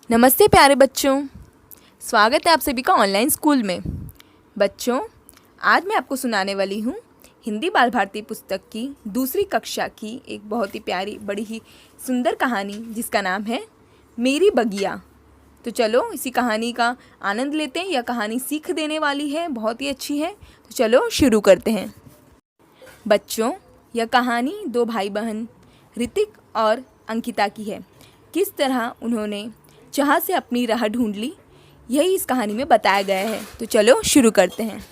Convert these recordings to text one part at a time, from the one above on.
नमस्ते प्यारे बच्चों, स्वागत है आप सभी का ऑनलाइन स्कूल में। बच्चों, आज मैं आपको सुनाने वाली हूँ हिंदी बाल भारती पुस्तक की दूसरी कक्षा की एक बहुत ही प्यारी, बड़ी ही सुंदर कहानी जिसका नाम है मेरी बगिया। तो चलो इसी कहानी का आनंद लेते हैं। यह कहानी सीख देने वाली है, बहुत ही अच्छी है। तो चलो शुरू करते हैं। बच्चों, यह कहानी दो भाई बहन ऋतिक और अंकिता की है। किस तरह उन्होंने चाह से अपनी राह ढूंढ ली, यही इस कहानी में बताया गया है। तो चलो शुरू करते हैं।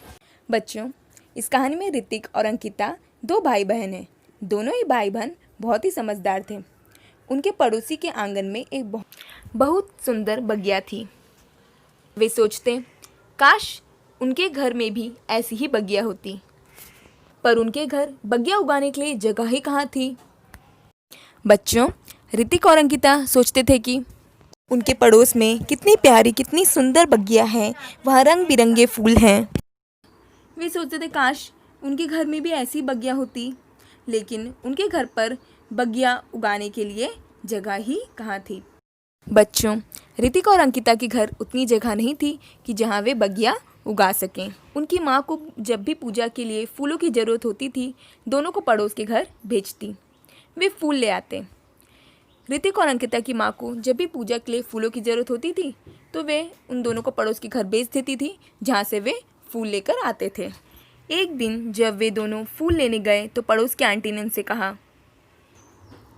बच्चों, इस कहानी में ऋतिक और अंकिता दो भाई बहन हैं। दोनों ही भाई बहन बहुत ही समझदार थे। उनके पड़ोसी के आंगन में एक बहुत सुंदर बगिया थी। वे सोचते, काश उनके घर में भी ऐसी ही बगिया होती, पर उनके घर बगिया उगाने के लिए जगह ही कहाँ थी। बच्चों, ऋतिक और अंकिता सोचते थे कि उनके पड़ोस में कितनी प्यारी, कितनी सुंदर बगिया है, वहाँ रंग बिरंगे फूल हैं। वे सोचते थे काश उनके घर में भी ऐसी बगिया होती, लेकिन उनके घर पर बगिया उगाने के लिए जगह ही कहाँ थी। बच्चों, ऋतिक और अंकिता के घर उतनी जगह नहीं थी कि जहाँ वे बगिया उगा सकें। उनकी माँ को जब भी पूजा के लिए फूलों की ज़रूरत होती थी, दोनों को पड़ोस के घर भेजती। वे फूल ले आते। ऋतिक और अंकिता की माँ को जब भी पूजा के लिए फूलों की ज़रूरत होती थी, तो वे उन दोनों को पड़ोस के घर भेज देती थी, जहाँ से वे फूल लेकर आते थे। एक दिन जब वे दोनों फूल लेने गए तो पड़ोस की आंटी ने उनसे कहा,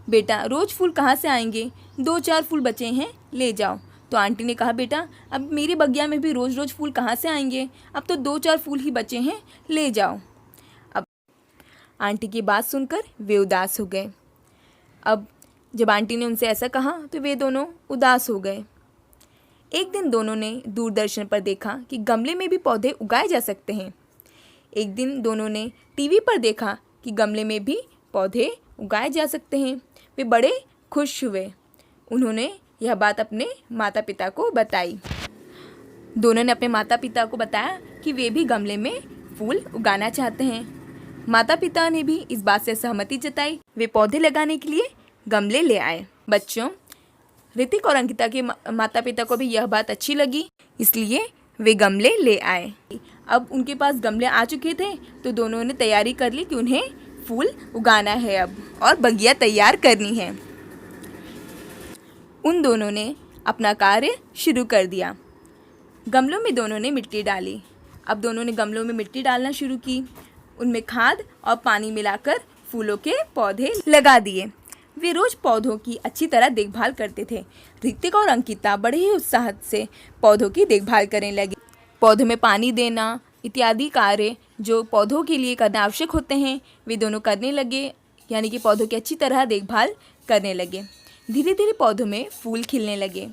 बेटा रोज़ फूल कहाँ से आएंगे, 2-4 फूल बचे हैं, ले जाओ। तो आंटी ने कहा, बेटा अब मेरी बगिया में भी रोज़ रोज़ फूल कहाँ से आएंगे, अब तो 2-4 फूल ही बचे हैं, ले जाओ। अब आंटी की बात सुनकर वे उदास हो गए। अब जब आंटी ने उनसे ऐसा कहा तो वे दोनों उदास हो गए। एक दिन दोनों ने दूरदर्शन पर देखा कि गमले में भी पौधे उगाए जा सकते हैं। एक दिन दोनों ने टीवी पर देखा कि गमले में भी पौधे उगाए जा सकते हैं। वे बड़े खुश हुए। उन्होंने यह बात अपने माता पिता को बताई। दोनों ने अपने माता पिता को बताया कि वे भी गमले में फूल उगाना चाहते हैं। माता पिता ने भी इस बात से सहमति जताई। वे पौधे लगाने के लिए गमले ले आए। बच्चों, ऋतिक और अंकिता के माता पिता को भी यह बात अच्छी लगी, इसलिए वे गमले ले आए। अब उनके पास गमले आ चुके थे, तो दोनों ने तैयारी कर ली कि उन्हें फूल उगाना है अब, और बगिया तैयार करनी है। उन दोनों ने अपना कार्य शुरू कर दिया। गमलों में दोनों ने मिट्टी डाली। अब दोनों ने गमलों में मिट्टी डालना शुरू की। उनमें खाद और पानी मिलाकर फूलों के पौधे लगा दिए। वे रोज़ पौधों की अच्छी तरह देखभाल करते थे। ऋतिक और अंकिता बड़े ही उत्साह से पौधों की देखभाल करने लगे। पौधों में पानी देना इत्यादि कार्य जो पौधों के लिए करना आवश्यक होते हैं, वे दोनों करने लगे, यानी कि पौधों की अच्छी तरह देखभाल करने लगे। धीरे धीरे पौधों में फूल खिलने लगे।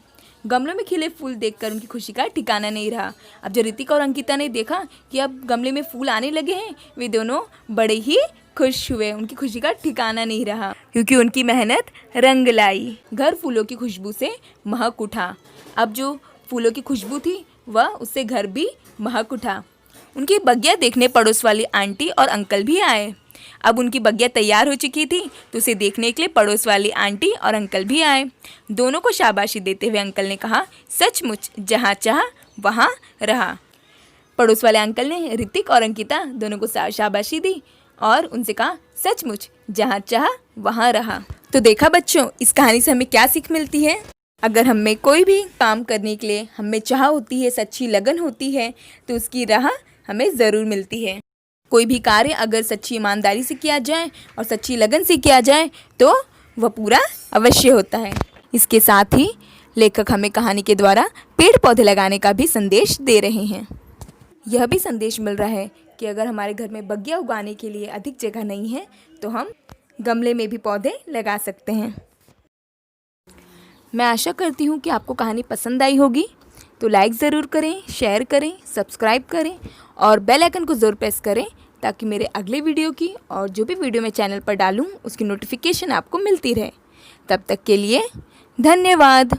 गमलों में खिले फूल देखकर उनकी खुशी का ठिकाना नहीं रहा। अब जब ऋतिक और अंकिता ने देखा कि अब गमले में फूल आने लगे हैं, वे दोनों बड़े ही खुश हुए। उनकी खुशी का ठिकाना नहीं रहा, क्योंकि उनकी मेहनत रंग लाई। घर फूलों की खुशबू से महक उठा। अब जो फूलों की खुशबू थी, वह उससे घर भी महक उठा। उनकी बगिया देखने पड़ोस वाली आंटी और अंकल भी आए। अब उनकी बगिया तैयार हो चुकी थी, तो उसे देखने के लिए पड़ोस वाली आंटी और अंकल भी आए। दोनों को शाबाशी देते हुए अंकल ने कहा, सचमुच जहाँ चाह वहाँ रहा। पड़ोस वाले अंकल ने ऋतिक और अंकिता दोनों को शाबाशी दी और उनसे कहा, सचमुच जहाँ चाह वहाँ रहा। तो देखा बच्चों, इस कहानी से हमें क्या सीख मिलती है। अगर हमें कोई भी काम करने के लिए हमें चाह होती है, सच्ची लगन होती है, तो उसकी राह हमें ज़रूर मिलती है। कोई भी कार्य अगर सच्ची ईमानदारी से किया जाए और सच्ची लगन से किया जाए, तो वह पूरा अवश्य होता है। इसके साथ ही लेखक हमें कहानी के द्वारा पेड़ पौधे लगाने का भी संदेश दे रहे हैं। यह भी संदेश मिल रहा है कि अगर हमारे घर में बगिया उगाने के लिए अधिक जगह नहीं है, तो हम गमले में भी पौधे लगा सकते हैं। मैं आशा करती हूँ कि आपको कहानी पसंद आई होगी। तो लाइक ज़रूर करें, शेयर करें, सब्सक्राइब करें और बेल आइकन को ज़रूर प्रेस करें, ताकि मेरे अगले वीडियो की और जो भी वीडियो मैं चैनल पर डालूँ उसकी नोटिफिकेशन आपको मिलती रहे। तब तक के लिए धन्यवाद।